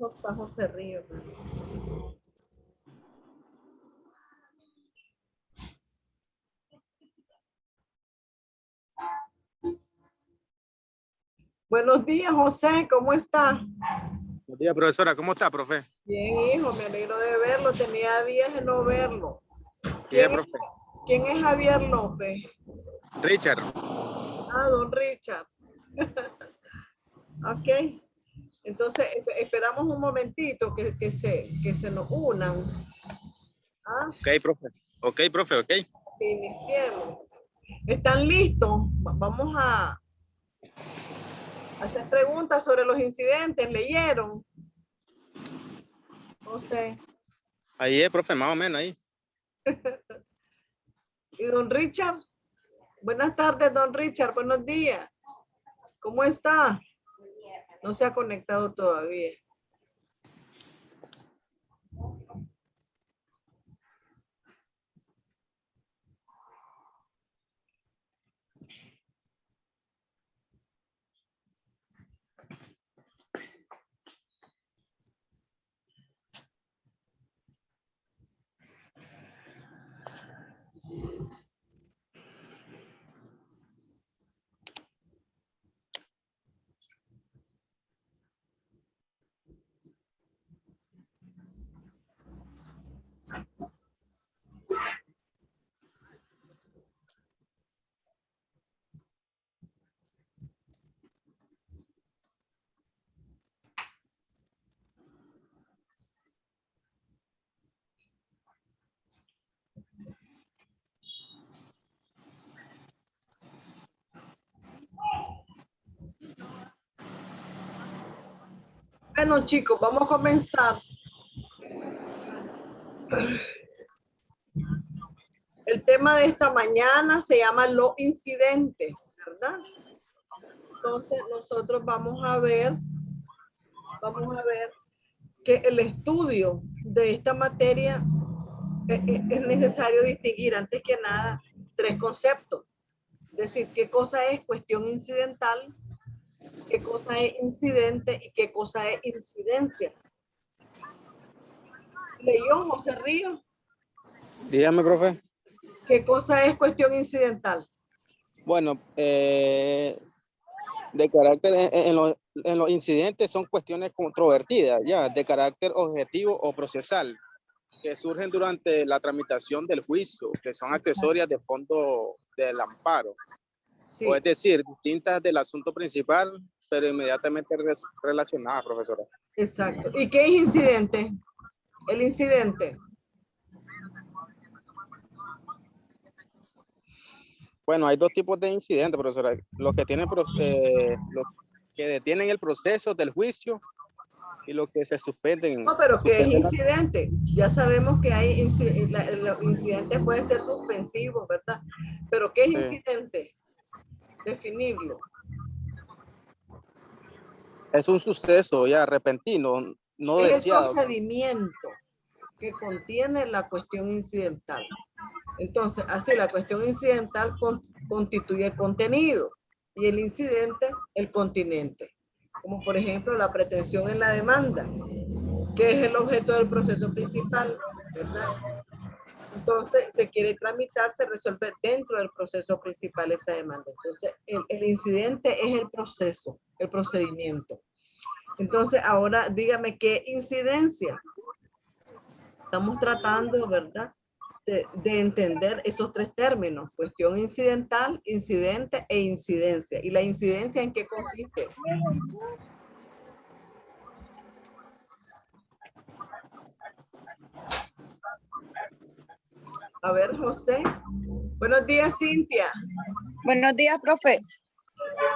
Está José Ríos. Buenos días, José, ¿cómo está? Buenos días, profesora. ¿Cómo está, profe? Bien, hijo, me alegro de verlo. Tenía días de no verlo. Sí, profe. ¿Quién es Javier López? Richard. Ah, don Richard. Ok. Entonces, esperamos un momentito que se nos unan. ¿Ah? Ok, profe. Ok, profe, ok. Iniciemos. ¿Están listos? Vamos a hacer preguntas sobre los incidentes. ¿Leyeron? No sé. Ahí es, profe, más o menos ahí. ¿Y don Richard? Buenas tardes, don Richard. Buenos días. ¿Cómo está? No se ha conectado todavía. Bueno, chicos, vamos a comenzar. El tema de esta mañana se llama los incidentes, ¿verdad? Entonces, nosotros vamos a ver que el estudio de esta materia es necesario distinguir antes que nada tres conceptos. Es decir, qué cosa es cuestión incidental, qué cosa es incidente y qué cosa es incidencia. ¿Leyó José Ríos? Dígame, profe. ¿Qué cosa es cuestión incidental? Bueno, de carácter en los incidentes son cuestiones controvertidas, ya, de carácter objetivo o procesal, que surgen durante la tramitación del juicio, que son accesorias de fondo del amparo. Sí. O es decir, distintas del asunto principal, pero inmediatamente relacionadas, profesora. Exacto. ¿Y qué es incidente? El incidente. Bueno, hay dos tipos de incidentes, profesora. Los que tienen, los que detienen el proceso del juicio y los que se suspenden. No, pero ¿qué es incidente? Ya sabemos que hay los incidentes pueden ser suspensivos, ¿verdad? Pero ¿qué es incidente? Definirlo. Es un suceso ya repentino, no Es el deseado. procedimiento que contiene la cuestión incidental. Entonces, así la cuestión incidental constituye el contenido y el incidente el continente. Como por ejemplo la pretensión en la demanda, que es el objeto del proceso principal, ¿verdad? Entonces, se quiere tramitar, se resuelve dentro del proceso principal esa demanda. Entonces, el incidente es el proceso, el procedimiento. Entonces, ahora dígame qué incidencia. Estamos tratando, ¿verdad? De entender esos tres términos, cuestión incidental, incidente e incidencia. ¿Y la incidencia en qué consiste? A ver, José. Buenos días, Cintia. Buenos días, profe.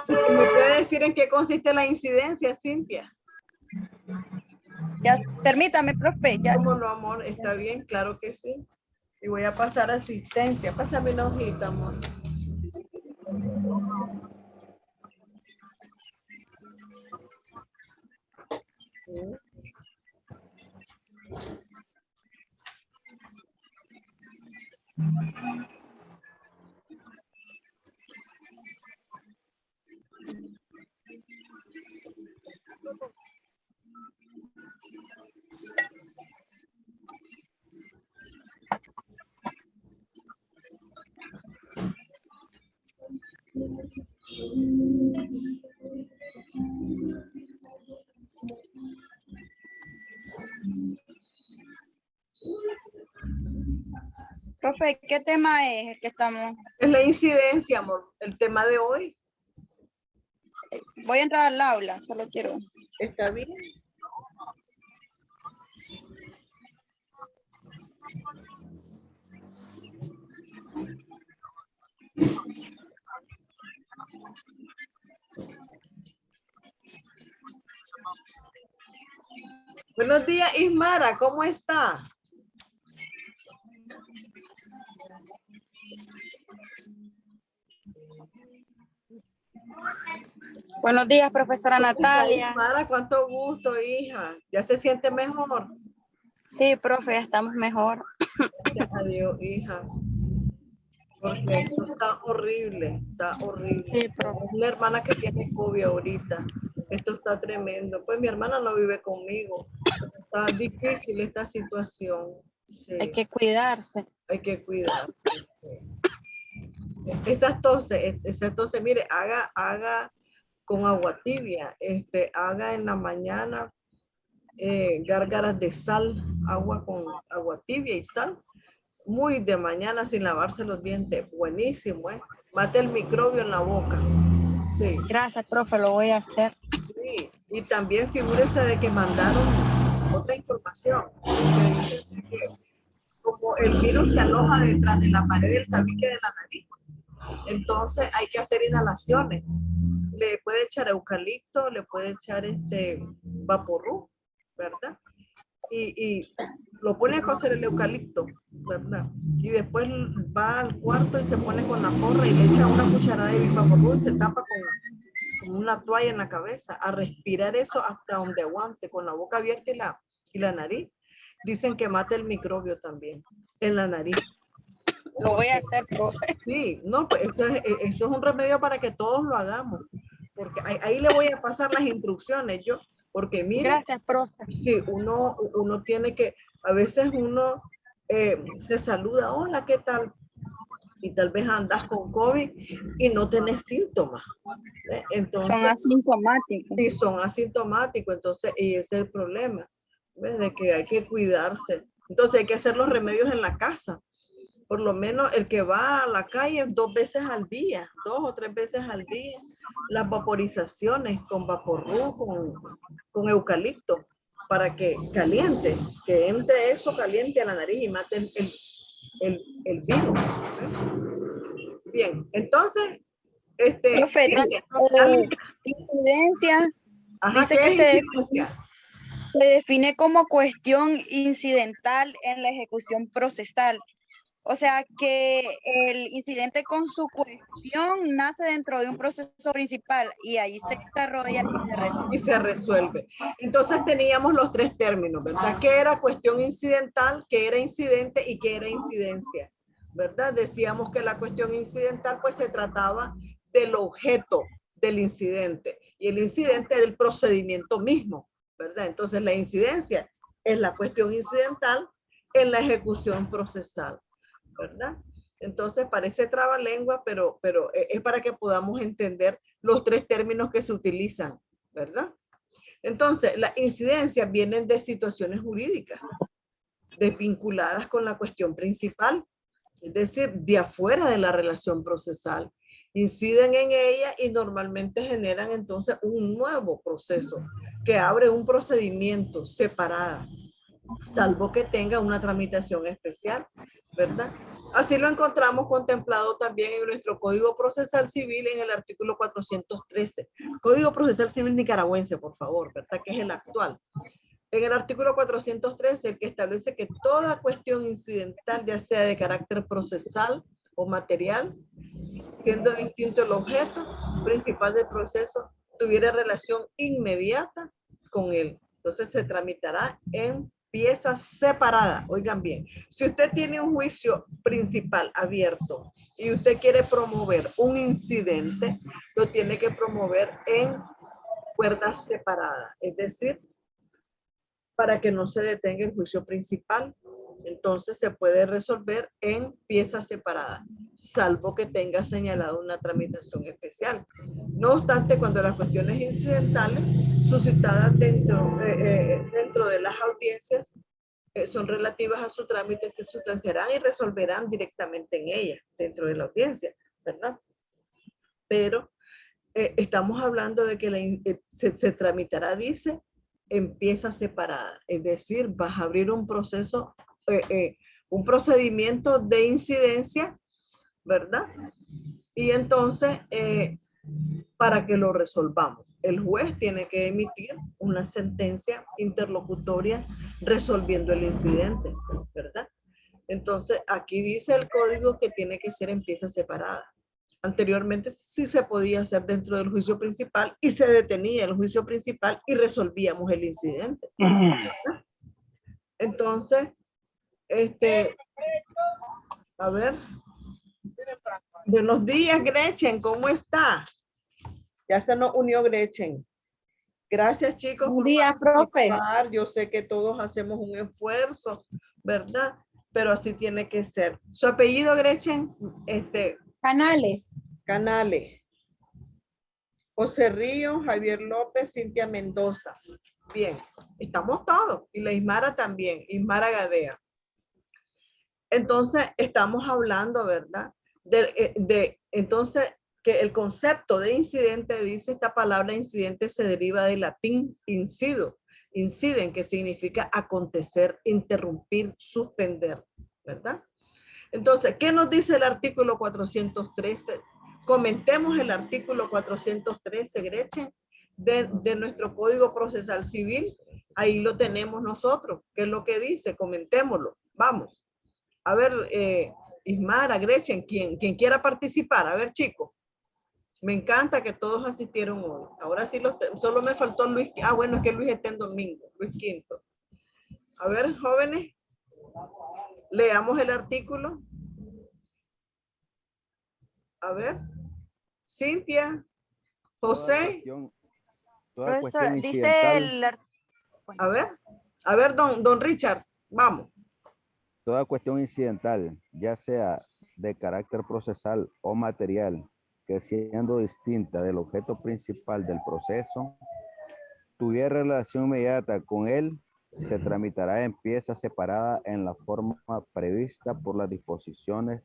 ¿Me puede decir en qué consiste la incidencia, Cintia? Ya, permítame, profe. Ya. ¿Cómo no, amor? ¿Está bien? Claro que sí. Y voy a pasar asistencia. Pásame una hojita, amor. Sí. Profe, ¿qué tema es el que estamos? Es la incidencia, amor, el tema de hoy. Voy a entrar al aula, solo quiero. ¿Está bien? Buenos días, Ismara, ¿cómo está? Buenos días, profesora ¿Cómo está, Natalia. Ismara, cuánto gusto, hija. ¿Ya se siente mejor? Sí, profe, ya estamos mejor. Gracias a Dios, hija. Porque esto está horrible, está horrible. Sí, profe. Una hermana que tiene COVID ahorita. Esto está tremendo. Pues mi hermana no vive conmigo. Está difícil esta situación. Sí, Hay que cuidarse. hay que cuidar. Esas toses, mire, haga con agua tibia, haga en la mañana gárgaras de sal, agua con agua tibia y sal, muy de mañana sin lavarse los dientes, buenísimo, ¿eh? Mate el microbio en la boca. Sí, Gracias, profe, lo voy a hacer. sí, y también figúrese de que mandaron otra información, que dice que como el virus se aloja detrás de la pared del tabique de la nariz, entonces hay que hacer inhalaciones. Le puede echar eucalipto, le puede echar vaporru, ¿verdad? Y lo pone a cocer el eucalipto, ¿verdad? Y después va al cuarto y se pone con la porra y le echa una cucharada de vaporru y se tapa con una toalla en la cabeza a respirar eso hasta donde aguante, con la boca abierta y la nariz. Dicen que mata el microbio también en la nariz. Lo voy a hacer, profe. Sí, no, pues eso es un remedio para que todos lo hagamos, porque ahí le voy a pasar las instrucciones yo, porque mire, Gracias, profe. sí, uno tiene que, a veces uno se saluda, hola, ¿qué tal? Y tal vez andas con COVID y no tenés síntomas. Entonces, Son asintomáticos. sí, son asintomáticos, entonces, y ese es el problema, ¿ves? De que hay que cuidarse. Entonces hay que hacer los remedios en la casa. Por lo menos el que va a la calle 2 veces al día, 2 o 3 veces al día, las vaporizaciones con vaporru, con eucalipto, para que caliente, que entre eso caliente a la nariz y mate el virus. ¿Eh? Bien, entonces, Profe, incidencia ajá, dice ¿qué que es se incidencia? define como cuestión incidental en la ejecución procesal. O sea que el incidente con su cuestión nace dentro de un proceso principal y ahí se desarrolla y se resuelve. Y se resuelve. Entonces teníamos los 3 términos, ¿verdad? ¿Qué era cuestión incidental, qué era incidente y qué era incidencia? ¿Verdad? Decíamos que la cuestión incidental pues se trataba del objeto del incidente y el incidente del procedimiento mismo, ¿verdad? Entonces la incidencia es la cuestión incidental en la ejecución procesal, ¿verdad? Entonces parece trabalengua, pero es para que podamos entender los 3 términos que se utilizan, ¿verdad? Entonces, las incidencias vienen de situaciones jurídicas, desvinculadas con la cuestión principal, es decir, de afuera de la relación procesal. Inciden en ella y normalmente generan entonces un nuevo proceso que abre un procedimiento separado, salvo que tenga una tramitación especial, ¿verdad? Así lo encontramos contemplado también en nuestro Código Procesal Civil en el artículo 413. Código Procesal Civil nicaragüense, por favor, ¿verdad? Que es el actual. En el artículo 413, el que establece que toda cuestión incidental, ya sea de carácter procesal o material, siendo distinto el objeto principal del proceso, tuviera relación inmediata con él. Entonces se tramitará en piezas separadas. Oigan bien, si usted tiene un juicio principal abierto y usted quiere promover un incidente, lo tiene que promover en cuerdas separadas. Es decir, para que no se detenga el juicio principal, Entonces se puede resolver en piezas separadas, salvo que tenga señalado una tramitación especial. No obstante, cuando las cuestiones incidentales suscitadas dentro de las audiencias son relativas a su trámite, se sustanciarán y resolverán directamente en ellas, dentro de la audiencia, ¿verdad? Pero estamos hablando de que se tramitará, dice, en piezas separadas. Es decir, vas a abrir un proceso, un procedimiento de incidencia, ¿verdad? Y entonces, para que lo resolvamos, el juez tiene que emitir una sentencia interlocutoria resolviendo el incidente, ¿verdad? Entonces, aquí dice el código que tiene que ser en piezas separadas. Anteriormente sí se podía hacer dentro del juicio principal y se detenía el juicio principal y resolvíamos el incidente, ¿verdad? Entonces, a ver. Buenos días, Gretchen, ¿cómo está? Ya se nos unió Gretchen. Gracias, chicos. Buenos días, profe. Participar. Yo sé que todos hacemos un esfuerzo, ¿verdad? Pero así tiene que ser. ¿Su apellido, Gretchen? Canales. Canales. José Río, Javier López, Cintia Mendoza. Bien, estamos todos. Y la Ismara también, Ismara Gadea. Entonces, estamos hablando, ¿verdad? Entonces, que el concepto de incidente, dice esta palabra incidente, se deriva del latín incido. Inciden, que significa acontecer, interrumpir, suspender, ¿verdad? Entonces, ¿qué nos dice el artículo 413? Comentemos el artículo 413, Gretchen, de nuestro Código Procesal Civil. Ahí lo tenemos nosotros. ¿Qué es lo que dice? Comentémoslo. Vamos. A ver, Ismara, Gretchen, quien quiera participar. A ver, chicos. Me encanta que todos asistieron hoy. Ahora sí, solo me faltó Luis. Ah, bueno, es que Luis está en domingo. Luis Quinto. A ver, jóvenes. Leamos el artículo. A ver. Cintia. José. Toda Profesor, cuestión dice incidental, A ver, don Richard. Vamos. toda cuestión incidental, ya sea de carácter procesal o material, que siendo distinta del objeto principal del proceso, tuviera relación inmediata con él, se tramitará en piezas separadas en la forma prevista por las disposiciones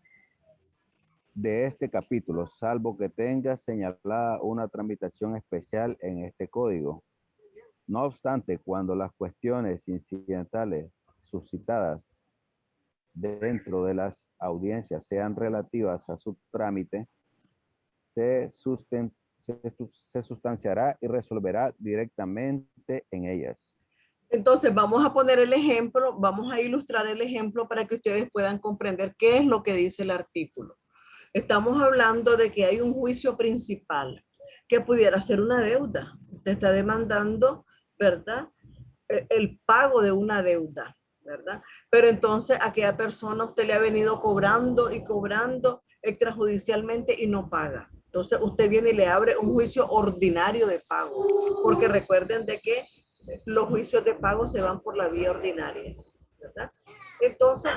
de este capítulo, salvo que tenga señalada una tramitación especial en este código. No obstante, cuando las cuestiones incidentales suscitadas dentro de las audiencias sean relativas a su trámite, se sustanciará y resolverá directamente en ellas. Entonces vamos a poner el ejemplo, vamos a ilustrar el ejemplo para que ustedes puedan comprender qué es lo que dice el artículo. Estamos hablando de que hay un juicio principal que pudiera ser una deuda. Usted está demandando, ¿verdad? El pago de una deuda, ¿verdad? Pero entonces a aquella persona usted le ha venido cobrando y cobrando extrajudicialmente y no paga. Entonces usted viene y le abre un juicio ordinario de pago, porque recuerden de que los juicios de pago se van por la vía ordinaria, ¿verdad? Entonces,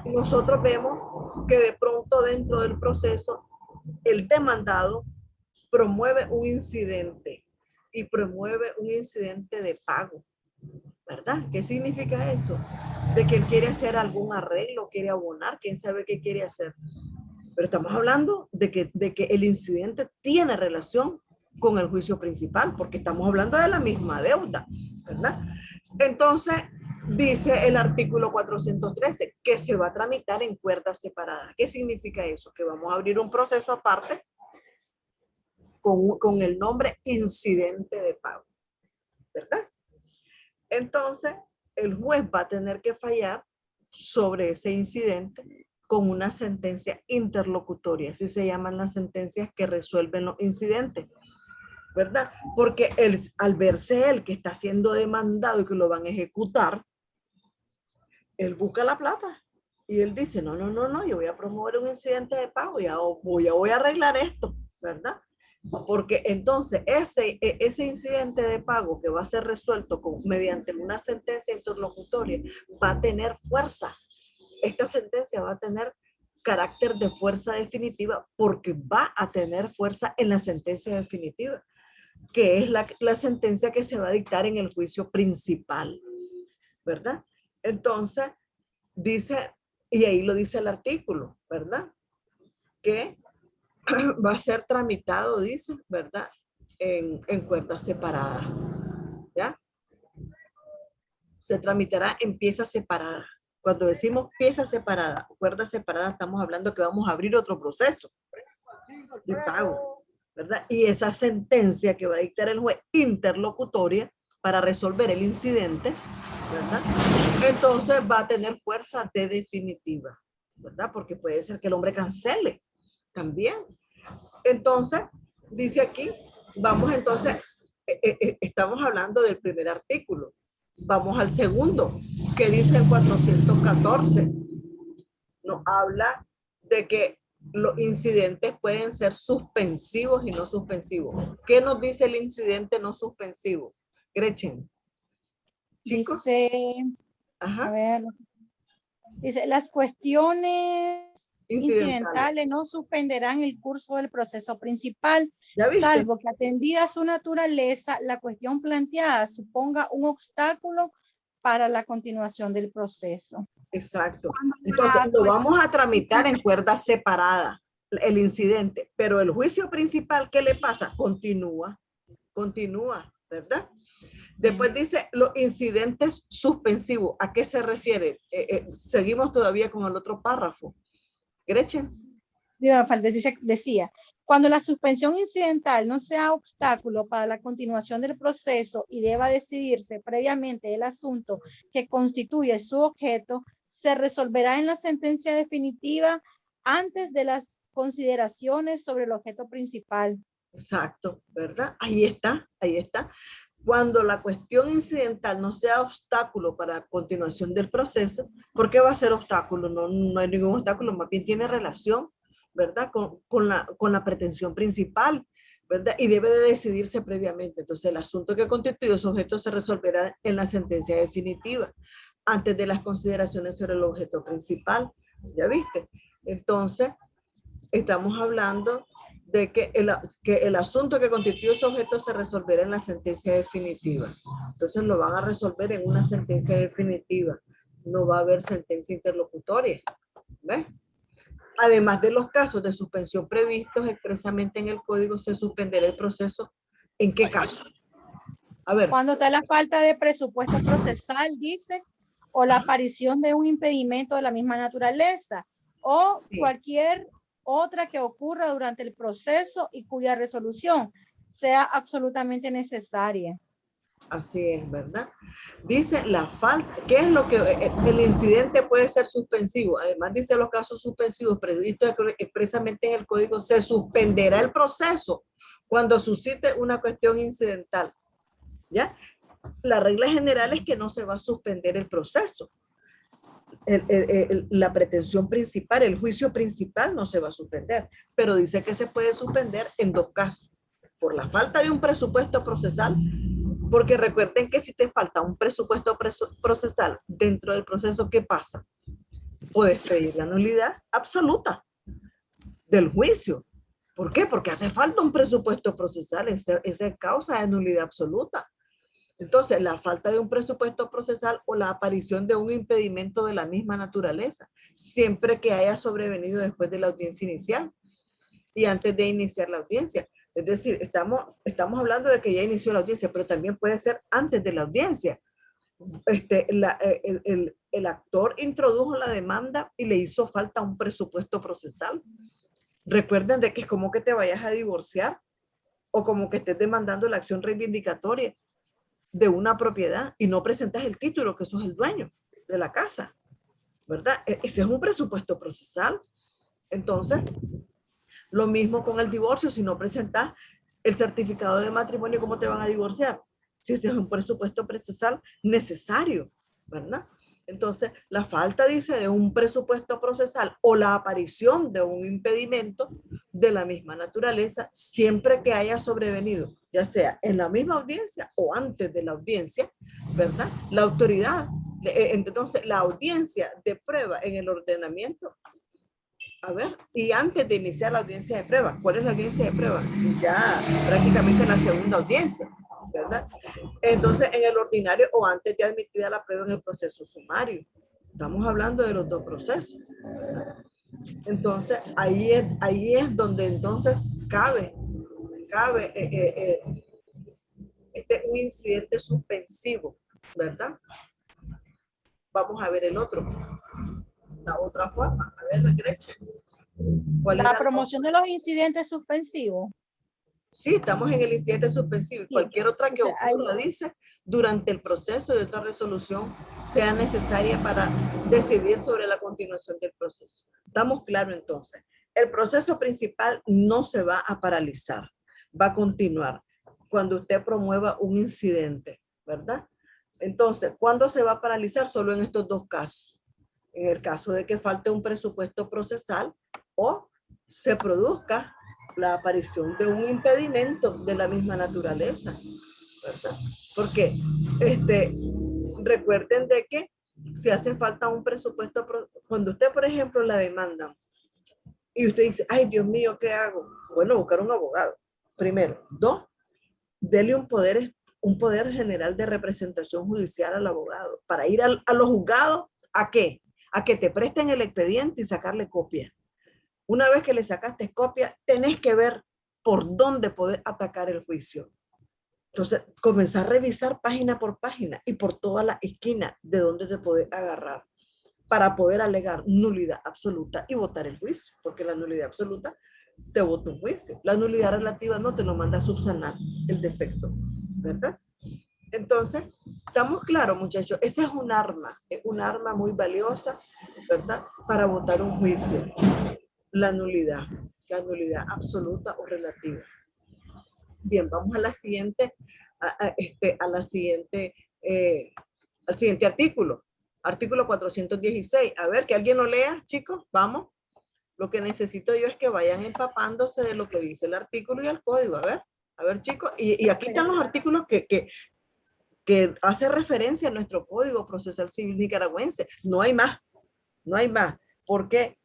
nosotros vemos que de pronto dentro del proceso, el demandado promueve un incidente y promueve un incidente de pago, ¿verdad? ¿Qué significa eso? De que él quiere hacer algún arreglo, quiere abonar, quién sabe qué quiere hacer. Pero estamos hablando de que el incidente tiene relación con el juicio principal, porque estamos hablando de la misma deuda, ¿verdad? Entonces, dice el artículo 413 que se va a tramitar en cuerdas separadas. ¿Qué significa eso? Que vamos a abrir un proceso aparte con el nombre incidente de pago, ¿verdad? Entonces, el juez va a tener que fallar sobre ese incidente con una sentencia interlocutoria. Así se llaman las sentencias que resuelven los incidentes, ¿verdad? Porque al verse él que está siendo demandado y que lo van a ejecutar, él busca la plata y él dice, no, yo voy a promover un incidente de pago, ya voy a arreglar esto, ¿verdad? Porque entonces ese incidente de pago que va a ser resuelto mediante una sentencia interlocutoria va a tener fuerza esta sentencia va a tener carácter de fuerza definitiva porque va a tener fuerza en la sentencia definitiva, que es la sentencia que se va a dictar en el juicio principal, ¿verdad? Entonces, dice, y ahí lo dice el artículo, ¿verdad? Que va a ser tramitado, dice, ¿verdad? En cuerdas separadas, ¿ya? Se tramitará en piezas separadas. Cuando decimos pieza separada, cuerda separada, estamos hablando que vamos a abrir otro proceso de pago, ¿verdad? Y esa sentencia que va a dictar el juez interlocutoria para resolver el incidente, ¿verdad? Entonces va a tener fuerza de definitiva, ¿verdad? Porque puede ser que el hombre cancele también. Entonces, dice aquí, vamos entonces, estamos hablando del primer artículo. Vamos al segundo, que dice el 414. Nos habla de que los incidentes pueden ser suspensivos y no suspensivos. ¿Qué nos dice el incidente no suspensivo? Gretchen. ¿Chicos? Dice, Ajá. a ver, dice, las cuestiones incidentales no suspenderán el curso del proceso principal, ¿Ya viste? salvo que atendida su naturaleza, la cuestión planteada suponga un obstáculo para la continuación del proceso. Exacto. Entonces lo vamos a tramitar en cuerdas separadas, el incidente, pero el juicio principal, ¿qué le pasa? Continúa, ¿verdad? Después dice los incidentes suspensivos. ¿A qué se refiere? Seguimos todavía con el otro párrafo. Gretchen. Decía, cuando la suspensión incidental no sea obstáculo para la continuación del proceso y deba decidirse previamente el asunto que constituye su objeto, se resolverá en la sentencia definitiva antes de las consideraciones sobre el objeto principal. Exacto, ¿verdad? Ahí está, ahí está. Cuando la cuestión incidental no sea obstáculo para la continuación del proceso, ¿por qué va a ser obstáculo? No hay ningún obstáculo, más bien tiene relación, ¿verdad? Con la pretensión principal, ¿verdad? Y debe de decidirse previamente. Entonces, el asunto que constituye su objeto se resolverá en la sentencia definitiva, antes de las consideraciones sobre el objeto principal. ¿Ya viste? Entonces, estamos hablando de que el asunto que constituye su objeto se resolverá en la sentencia definitiva. Entonces lo van a resolver en una sentencia definitiva. No va a haber sentencia interlocutoria. ¿Ves? Además de los casos de suspensión previstos expresamente en el código, se suspenderá el proceso. ¿En qué caso? A ver. Cuando está la falta de presupuesto procesal, dice, o la aparición de un impedimento de la misma naturaleza, o cualquier otra que ocurra durante el proceso y cuya resolución sea absolutamente necesaria. Así es, ¿verdad? Dice la falta, ¿qué es lo que el incidente puede ser suspensivo? Además dice los casos suspensivos previstos expresamente en el código, se suspenderá el proceso cuando suscite una cuestión incidental, ¿ya? La regla general es que no se va a suspender el proceso. La pretensión principal, el juicio principal no se va a suspender, pero dice que se puede suspender en dos casos, por la falta de un presupuesto procesal, porque recuerden que si te falta un presupuesto procesal dentro del proceso, ¿qué pasa? Puedes pedir la nulidad absoluta del juicio. ¿Por qué? Porque hace falta un presupuesto procesal, esa es causa de nulidad absoluta. Entonces, la falta de un presupuesto procesal o la aparición de un impedimento de la misma naturaleza, siempre que haya sobrevenido después de la audiencia inicial y antes de iniciar la audiencia. Es decir, estamos hablando de que ya inició la audiencia, pero también puede ser antes de la audiencia. El actor introdujo la demanda y le hizo falta un presupuesto procesal. Recuerden de que es como que te vayas a divorciar o como que estés demandando la acción reivindicatoria de una propiedad y no presentas el título, que sos el dueño de la casa, ¿verdad? Ese es un presupuesto procesal. Entonces, lo mismo con el divorcio, si no presentas el certificado de matrimonio, ¿cómo te van a divorciar? Si ese es un presupuesto procesal necesario, ¿verdad? Entonces, la falta, dice, de un presupuesto procesal o la aparición de un impedimento de la misma naturaleza, siempre que haya sobrevenido, ya sea en la misma audiencia o antes de la audiencia, ¿verdad? La autoridad Entonces, la audiencia de prueba en el ordenamiento, a ver, y antes de iniciar la audiencia de prueba, ¿cuál es la audiencia de prueba? Ya prácticamente la segunda audiencia, ¿verdad? Entonces, en el ordinario o antes de admitida la prueba en el proceso sumario. Estamos hablando de los dos procesos, ¿verdad? Entonces, ahí es donde entonces cabe un incidente suspensivo, ¿verdad? Vamos a ver el otro, la otra forma. A ver, Gretchen. ¿Cuál es La promoción de los incidentes suspensivos. Sí, estamos en el incidente suspensivo y Sí. cualquier otra que O sea, ocurra, dice, durante el proceso de otra resolución sea necesaria para decidir sobre la continuación del proceso. ¿Estamos claros entonces? El proceso principal no se va a paralizar, va a continuar cuando usted promueva un incidente, ¿verdad? Entonces, ¿cuándo se va a paralizar? Solo en estos dos casos. En el caso de que falte un presupuesto procesal o se produzca la aparición de un impedimento de la misma naturaleza, ¿verdad? Porque recuerden de que si hace falta un presupuesto, cuando usted, por ejemplo, la demanda y usted dice, ay, Dios mío, ¿qué hago? Bueno, buscar un abogado, primero. Dos, dele un poder general de representación judicial al abogado para ir a los juzgados, ¿a qué? A que te presten el expediente y sacarle copia. Una vez que le sacaste copia, tenés que ver por dónde podés atacar el juicio. Entonces, comenzar a revisar página por página y por toda la esquina de dónde te podés agarrar para poder alegar nulidad absoluta y votar el juicio, porque la nulidad absoluta te vota un juicio. La nulidad relativa no te lo manda a subsanar el defecto, ¿verdad? Entonces, estamos claros, muchachos, esa es un arma muy valiosa, ¿verdad? Para votar un juicio. La nulidad absoluta o relativa. Bien, vamos a la siguiente, al siguiente artículo. Artículo 416. A ver, que alguien lo lea, chicos, vamos. Lo que necesito yo es que vayan empapándose de lo que dice el artículo y el código. A ver, chicos. Y aquí están los artículos que hace referencia a nuestro Código Procesal Civil nicaragüense. No hay más, porque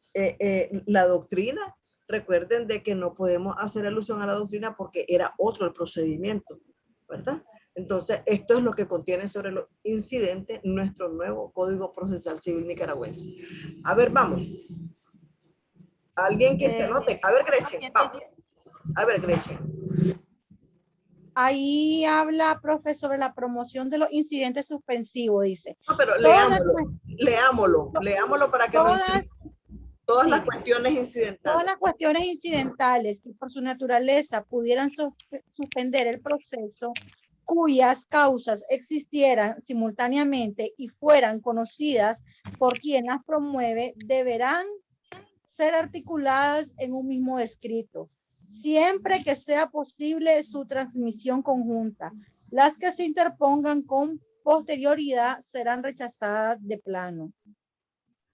la doctrina, recuerden de que no podemos hacer alusión a la doctrina porque era otro el procedimiento, ¿verdad? Entonces, esto es lo que contiene sobre los incidentes nuestro nuevo Código Procesal Civil nicaragüense. A ver, vamos. Alguien que se anote. A ver, Gretchen, vamos. A ver, Gretchen. Ahí habla, profe, sobre la promoción de los incidentes suspensivos, dice. No, pero leámoslo para que todas las cuestiones incidentales. Todas las cuestiones incidentales que por su naturaleza pudieran suspender el proceso, cuyas causas existieran simultáneamente y fueran conocidas por quien las promueve, deberán ser articuladas en un mismo escrito, siempre que sea posible su transmisión conjunta. Las que se interpongan con posterioridad serán rechazadas de plano.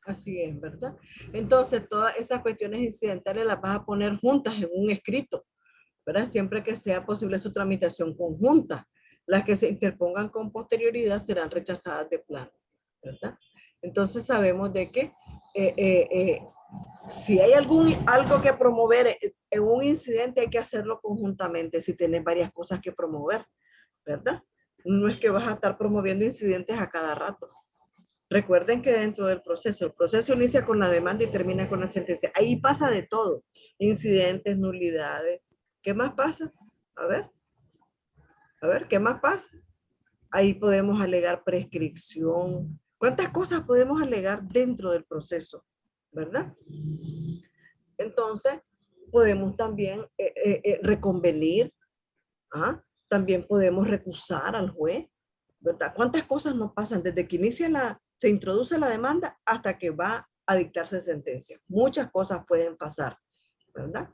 Así es, ¿verdad? Entonces, todas esas cuestiones incidentales las vas a poner juntas en un escrito, ¿verdad? Siempre que sea posible su tramitación conjunta. Las que se interpongan con posterioridad serán rechazadas de plano, ¿verdad? Entonces, sabemos de que si hay algo que promover en un incidente, hay que hacerlo conjuntamente si tienes varias cosas que promover, ¿verdad? No es que vas a estar promoviendo incidentes a cada rato. Recuerden que dentro del proceso, el proceso inicia con la demanda y termina con la sentencia. Ahí pasa de todo. Incidentes, nulidades. ¿Qué más pasa? A ver, ¿qué más pasa? Ahí podemos alegar prescripción. ¿Cuántas cosas podemos alegar dentro del proceso? ¿Verdad? Entonces, podemos también reconvenir. ¿Ah? También podemos recusar al juez, ¿verdad? ¿Cuántas cosas nos pasan desde que se introduce la demanda hasta que va a dictarse sentencia? Muchas cosas pueden pasar, ¿verdad?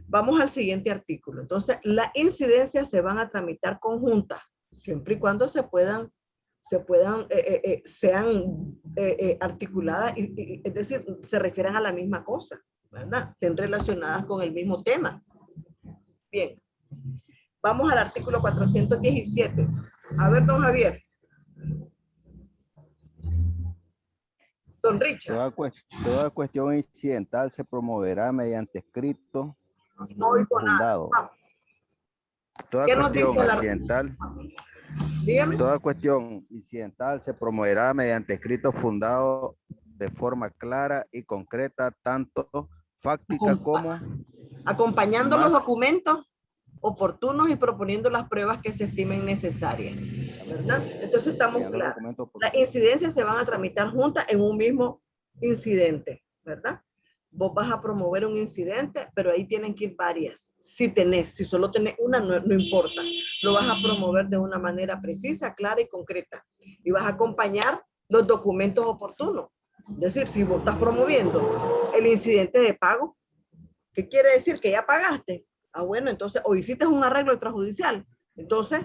Vamos al siguiente artículo. Entonces, las incidencias se van a tramitar conjuntas, siempre y cuando sean articuladas, es decir, se refieran a la misma cosa, ¿verdad? Estén relacionadas con el mismo tema. Bien. Vamos al artículo 417. A ver, don Javier. Don Richard. Toda cuestión incidental se promoverá mediante escrito No oigo nada. fundado. Vamos. Toda ¿Qué nos cuestión dice la- incidental, Dígame. toda cuestión incidental se promoverá mediante escrito fundado de forma clara y concreta, tanto fáctica como Acompañando los más- documentos oportunos y proponiendo las pruebas que se estimen necesarias, ¿verdad? Entonces estamos los claros. documentos. Las incidencias se van a tramitar juntas en un mismo incidente, ¿verdad? Vos vas a promover un incidente, pero ahí tienen que ir varias. Si solo tenés una, no importa. Lo vas a promover de una manera precisa, clara y concreta. Y vas a acompañar los documentos oportunos. Es decir, si vos estás promoviendo el incidente de pago, ¿qué quiere decir? Que ya pagaste. Ah, bueno, entonces, o hiciste un arreglo extrajudicial. Entonces,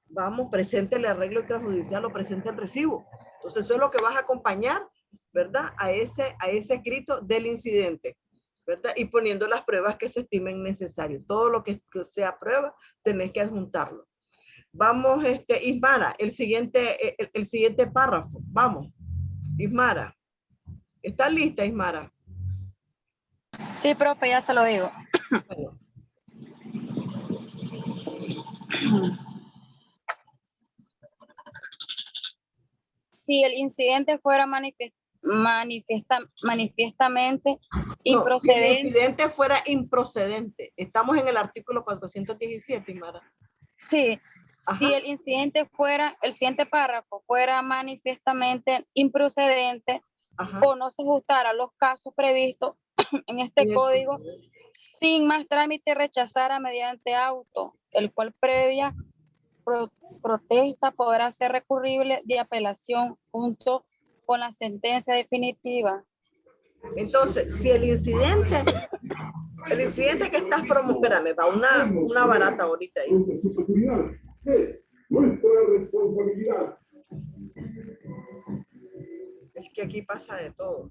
vamos, presente el arreglo extrajudicial o presente el recibo. Entonces, eso es lo que vas a acompañar, ¿verdad? A ese escrito del incidente, ¿verdad? Y poniendo las pruebas que se estimen necesarias. Todo lo que sea prueba, tenés que adjuntarlo. Vamos, Ismara, el siguiente párrafo. Vamos, Ismara. ¿Está lista, Ismara? Sí, profe, ya se lo digo. Bueno, Si el incidente fuera manifiestamente no, si el improcedente, incidente fuera improcedente. Estamos en el artículo 417, Ismara. sí, Ajá. si el siguiente párrafo fuera manifiestamente improcedente Ajá. o no se ajustara a los casos previstos en este Bien. código, sin más trámite rechazara mediante auto, el cual previa protesta podrá ser recurrible de apelación junto con la sentencia definitiva. Entonces, si el incidente que estás promoviendo, espérame, va una barata ahorita ahí. Su seguridad es nuestra responsabilidad. Es que aquí pasa de todo.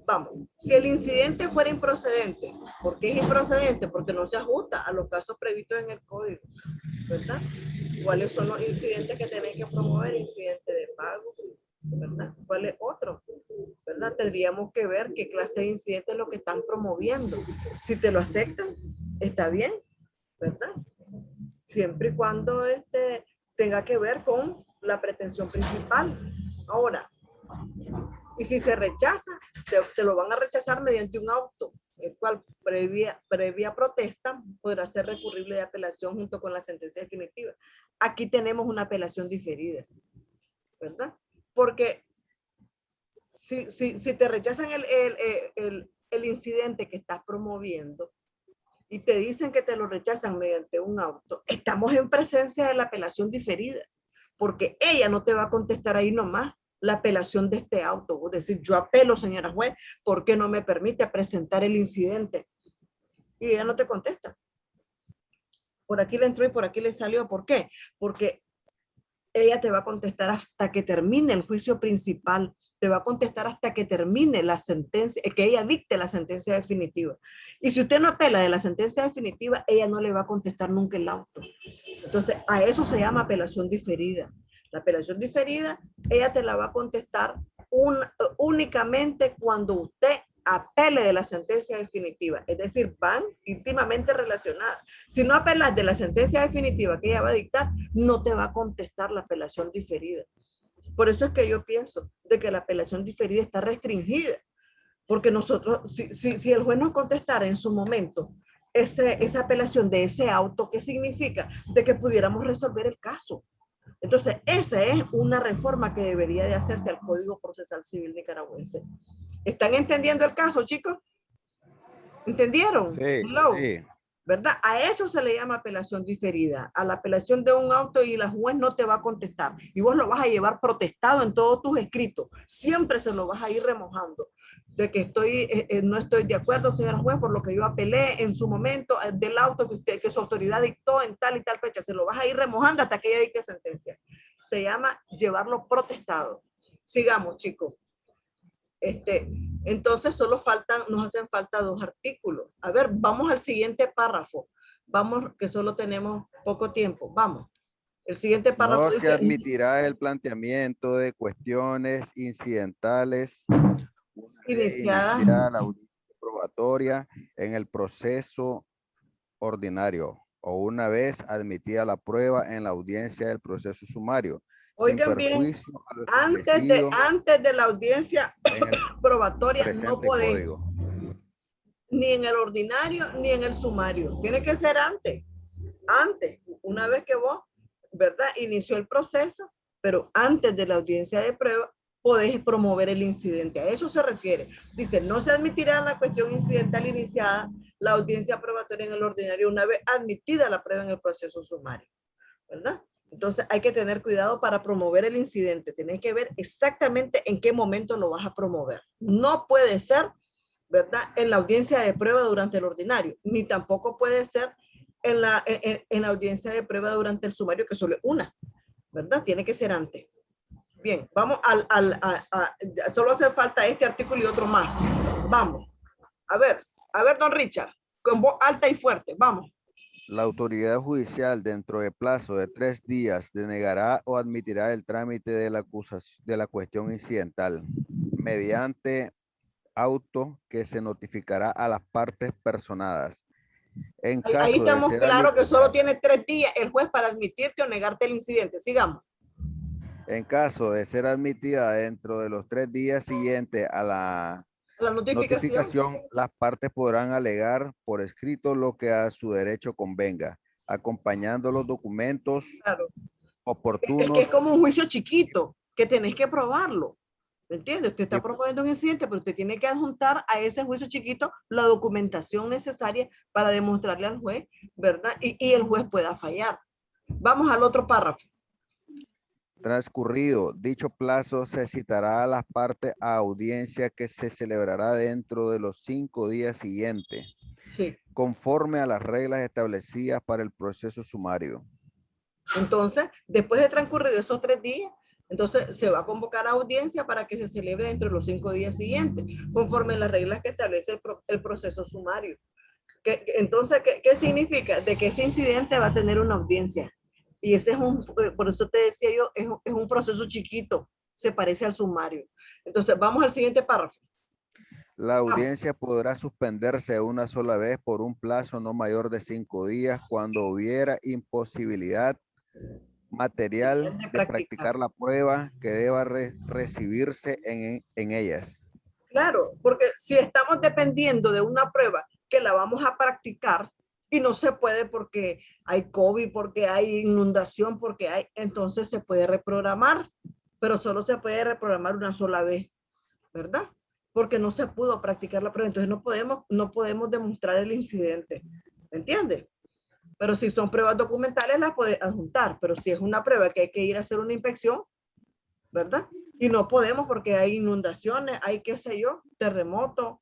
Vamos, si el incidente fuera improcedente, ¿por qué es improcedente? Porque no se ajusta a los casos previstos en el código, ¿verdad? ¿Cuáles son los incidentes que tenéis que promover? Incidente de pago, ¿verdad? ¿Cuál es otro? ¿Verdad? Tendríamos que ver qué clase de incidente es lo que están promoviendo. Si te lo aceptan, está bien, ¿verdad? Siempre y cuando tenga que ver con la pretensión principal. Ahora, y si se rechaza, te lo van a rechazar mediante un auto, el cual previa protesta podrá ser recurrible de apelación junto con la sentencia definitiva. Aquí tenemos una apelación diferida, ¿verdad? Porque si te rechazan el incidente que estás promoviendo y te dicen que te lo rechazan mediante un auto, estamos en presencia de la apelación diferida, porque ella no te va a contestar ahí nomás la apelación de este auto. Es decir, yo apelo, señora juez, ¿por qué no me permite presentar el incidente? Y ella no te contesta. Por aquí le entró y por aquí le salió. ¿Por qué? Porque ella te va a contestar hasta que termine el juicio principal. Te va a contestar hasta que termine la sentencia, que ella dicte la sentencia definitiva. Y si usted no apela de la sentencia definitiva, ella no le va a contestar nunca el auto. Entonces, a eso se llama apelación diferida. La apelación diferida, ella te la va a contestar únicamente cuando usted apele de la sentencia definitiva. Es decir, van íntimamente relacionadas. Si no apelas de la sentencia definitiva que ella va a dictar, no te va a contestar la apelación diferida. Por eso es que yo pienso de que la apelación diferida está restringida. Porque nosotros, si el juez nos contestara en su momento esa apelación de ese auto, ¿qué significa? De que pudiéramos resolver el caso. Entonces, esa es una reforma que debería de hacerse al Código Procesal Civil nicaragüense. ¿Están entendiendo el caso, chicos? ¿Entendieron? Sí, Hello. sí. ¿Verdad? A eso se le llama apelación diferida, a la apelación de un auto y la juez no te va a contestar. Y vos lo vas a llevar protestado en todos tus escritos. Siempre se lo vas a ir remojando. De que no estoy de acuerdo, señora juez, por lo que yo apelé en su momento del auto que su autoridad dictó en tal y tal fecha. Se lo vas a ir remojando hasta que ella dicte sentencia. Se llama llevarlo protestado. Sigamos, chicos. Entonces nos hacen falta 2 artículos. A ver, vamos al siguiente párrafo. Vamos, que solo tenemos poco tiempo. Vamos. El siguiente párrafo No se dice, admitirá el planteamiento de cuestiones incidentales Una vez Iniciada. iniciada la audiencia probatoria en el proceso ordinario o una vez admitida la prueba en la audiencia del proceso sumario, sin Oigan bien, perjuicio a lo establecido antes de la audiencia en el probatoria no presente podés, código. ni en el ordinario ni en el sumario. Tiene que ser antes, una vez que vos, ¿verdad? Inició el proceso, pero antes de la audiencia de prueba podés promover el incidente. A eso se refiere. Dice, no se admitirá la cuestión incidental iniciada la audiencia probatoria en el ordinario una vez admitida la prueba en el proceso sumario, ¿verdad? Entonces hay que tener cuidado para promover el incidente. Tenés que ver exactamente en qué momento lo vas a promover. No puede ser, ¿verdad?, en la audiencia de prueba durante el ordinario, ni tampoco puede ser en la audiencia de prueba durante el sumario, que solo es una, ¿verdad? Tiene que ser antes. Bien, vamos solo hace falta este artículo y otro más. Vamos. A ver, don Richard, con voz alta y fuerte, vamos. La autoridad judicial dentro de plazo de 3 días denegará o admitirá el trámite de la acusación de la cuestión incidental mediante auto que se notificará a las partes personadas. En caso Ahí estamos de ser claro que solo tiene 3 días el juez para admitirte o negarte el incidente. Sigamos. En caso de ser admitida dentro de los 3 días siguientes a la notificación, las partes podrán alegar por escrito lo que a su derecho convenga, acompañando los documentos oportunos. Es que es como un juicio chiquito, que tenés que probarlo. ¿Me entiende? Usted está promoviendo un incidente, pero usted tiene que adjuntar a ese juicio chiquito la documentación necesaria para demostrarle al juez, ¿verdad? Y el juez pueda fallar. Vamos al otro párrafo. Transcurrido dicho plazo, se citará a las partes a audiencia que se celebrará dentro de los 5 días siguientes, sí, conforme a las reglas establecidas para el proceso sumario. Entonces, después de transcurrido esos 3 días, entonces se va a convocar a audiencia para que se celebre dentro de los 5 días siguientes, conforme a las reglas que establece el proceso sumario. Entonces, ¿qué significa? De que ese incidente va a tener una audiencia. Y ese es por eso te decía yo, es un proceso chiquito, se parece al sumario. Entonces, vamos al siguiente párrafo. La audiencia podrá suspenderse una sola vez por un plazo no mayor de 5 días cuando hubiera imposibilidad material de practicar la prueba que deba recibirse en ellas. Claro, porque si estamos dependiendo de una prueba que la vamos a practicar y no se puede porque hay COVID, porque hay inundación, entonces se puede reprogramar, pero solo se puede reprogramar una sola vez, ¿verdad? Porque no se pudo practicar la prueba, entonces no podemos demostrar el incidente, ¿me entiendes? Pero si son pruebas documentales las puedes adjuntar, pero si es una prueba que hay que ir a hacer una inspección, ¿verdad? Y no podemos porque hay inundaciones, hay qué sé yo, terremoto,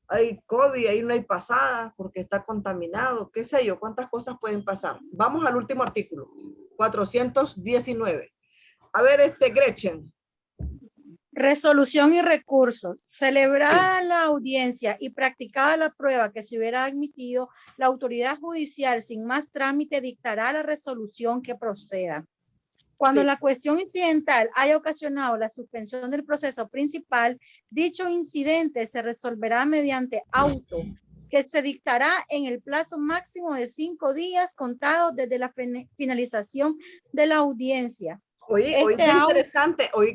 hay COVID, ahí no hay pasada porque está contaminado, qué sé yo, cuántas cosas pueden pasar. Vamos al último artículo, 419. A ver, Gretchen. Resolución y recursos. Celebrada la audiencia y practicada la prueba que se hubiera admitido, la autoridad judicial sin más trámite dictará la resolución que proceda. Cuando la cuestión incidental haya ocasionado la suspensión del proceso principal, dicho incidente se resolverá mediante auto que se dictará en el plazo máximo de 5 días contados desde la finalización de la audiencia. Oye,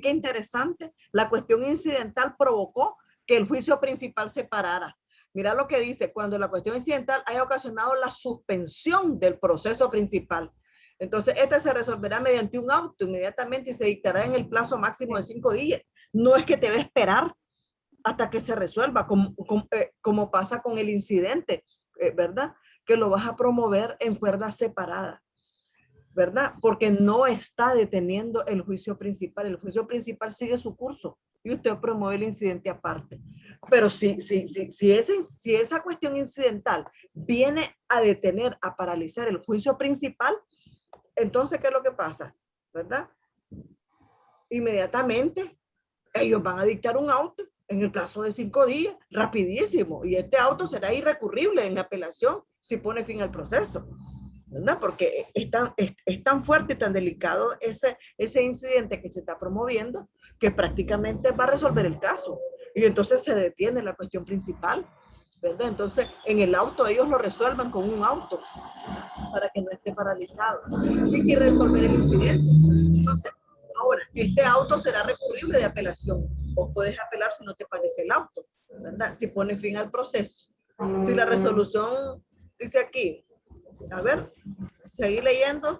qué interesante. La cuestión incidental provocó que el juicio principal se parara. Mira lo que dice, cuando la cuestión incidental haya ocasionado la suspensión del proceso principal. Entonces, este se resolverá mediante un auto inmediatamente y se dictará en el plazo máximo de 5 días. No es que te va a esperar hasta que se resuelva, como pasa con el incidente, ¿verdad? Que lo vas a promover en cuerdas separadas, ¿verdad? Porque no está deteniendo el juicio principal. El juicio principal sigue su curso y usted promueve el incidente aparte. Pero si esa cuestión incidental viene a detener, a paralizar el juicio principal, entonces, ¿qué es lo que pasa? ¿Verdad? Inmediatamente, ellos van a dictar un auto en el plazo de 5 días, rapidísimo, y este auto será irrecurrible en apelación si pone fin al proceso, ¿verdad? Porque es tan fuerte y tan delicado ese incidente que se está promoviendo que prácticamente va a resolver el caso. Y entonces se detiene la cuestión principal, ¿verdad? Entonces, en el auto ellos lo resuelvan con un auto para que no esté paralizado y resolver el incidente. Entonces, ahora, este auto será recurrible de apelación. O puedes apelar si no te parece el auto, ¿verdad? Si pone fin al proceso. Si la resolución dice aquí, a ver, seguí leyendo.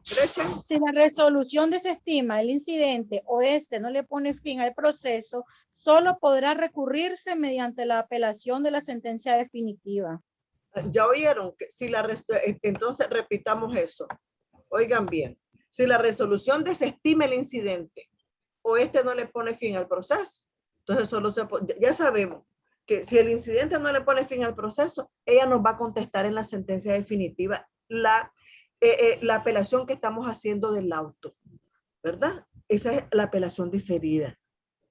Gretchen. Si la resolución desestima el incidente o este no le pone fin al proceso, solo podrá recurrirse mediante la apelación de la sentencia definitiva. Ya oyeron que si entonces repitamos eso. Oigan bien, si la resolución desestima el incidente o este no le pone fin al proceso, entonces ya sabemos que si el incidente no le pone fin al proceso, ella nos va a contestar en la sentencia definitiva la apelación que estamos haciendo del auto, ¿verdad? Esa es la apelación diferida,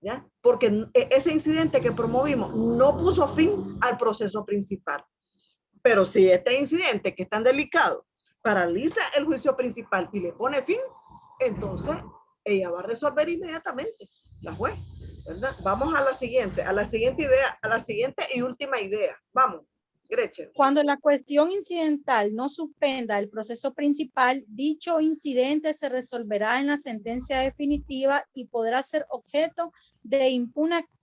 ¿ya? Porque ese incidente que promovimos no puso fin al proceso principal. Pero si este incidente que es tan delicado paraliza el juicio principal y le pone fin, entonces ella va a resolver inmediatamente, la juez, ¿verdad? Vamos a la siguiente idea, a la siguiente y última idea. Vamos, Gretchen. Cuando la cuestión incidental no suspenda el proceso principal, dicho incidente se resolverá en la sentencia definitiva y podrá ser objeto de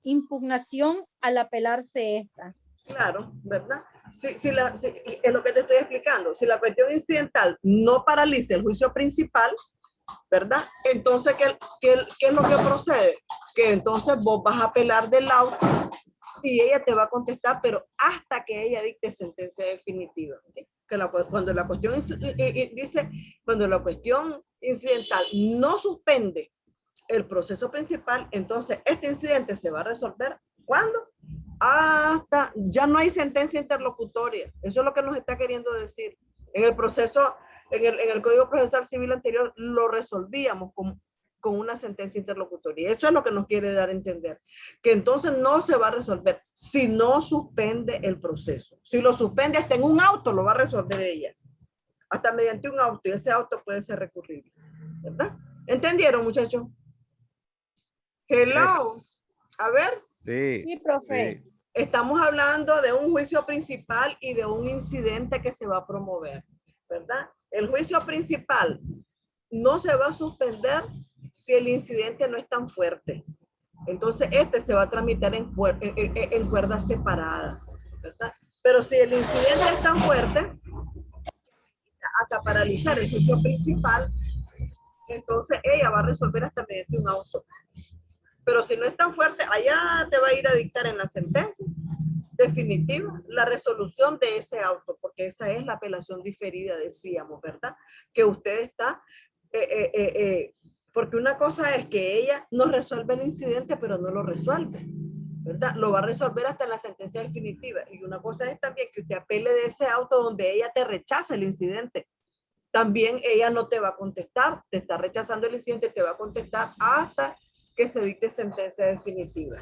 impugnación al apelarse esta. Claro, ¿verdad? Es lo que te estoy explicando. Si la cuestión incidental no paraliza el juicio principal, ¿verdad? Entonces, ¿qué es lo que procede? Que entonces vos vas a apelar del auto y ella te va a contestar, pero hasta que ella dicte sentencia definitiva. ¿Sí? Cuando la cuestión incidental no suspende el proceso principal, entonces este incidente se va a resolver. ¿Cuándo? Hasta ya no hay sentencia interlocutoria. Eso es lo que nos está queriendo decir. En el proceso, en el Código Procesal Civil anterior, lo resolvíamos con una sentencia interlocutoria. Eso es lo que nos quiere dar a entender. Que entonces no se va a resolver si no suspende el proceso. Si lo suspende hasta en un auto, lo va a resolver ella. Hasta mediante un auto, y ese auto puede ser recurrible. ¿Verdad? ¿Entendieron, muchachos? Hello. A ver. Sí. Sí, profe. Sí. Estamos hablando de un juicio principal y de un incidente que se va a promover, ¿verdad? El juicio principal no se va a suspender si el incidente no es tan fuerte. Entonces, este se va a tramitar en cuerda separada, ¿verdad? Pero si el incidente es tan fuerte, hasta paralizar el juicio principal, entonces ella va a resolver hasta mediante un auto. Pero si no es tan fuerte, allá te va a ir a dictar en la sentencia definitiva la resolución de ese auto, porque esa es la apelación diferida, decíamos, ¿verdad? Que usted está, porque una cosa es que ella no resuelve el incidente, pero no lo resuelve, ¿verdad? Lo va a resolver hasta en la sentencia definitiva. Y una cosa es también que usted apele de ese auto donde ella te rechaza el incidente. También ella no te va a contestar, te está rechazando el incidente, te va a contestar hasta que se dicte sentencia definitiva.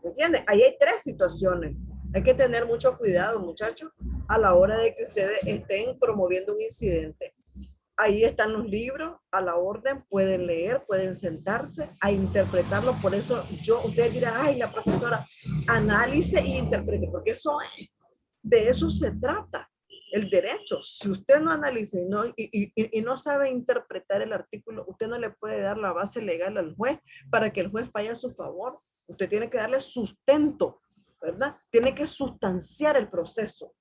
¿Me entiendes? Ahí hay tres situaciones. Hay que tener mucho cuidado, muchachos, a la hora de que ustedes estén promoviendo un incidente. Ahí están los libros a la orden, pueden leer, pueden sentarse a interpretarlo. Por eso ustedes dirán, ay, la profesora, analice y interprete, porque de eso se trata. El derecho, si usted no analiza y no sabe interpretar el artículo, usted no le puede dar la base legal al juez para que el juez falle a su favor. Usted tiene que darle sustento, ¿verdad? Tiene que sustanciar el proceso.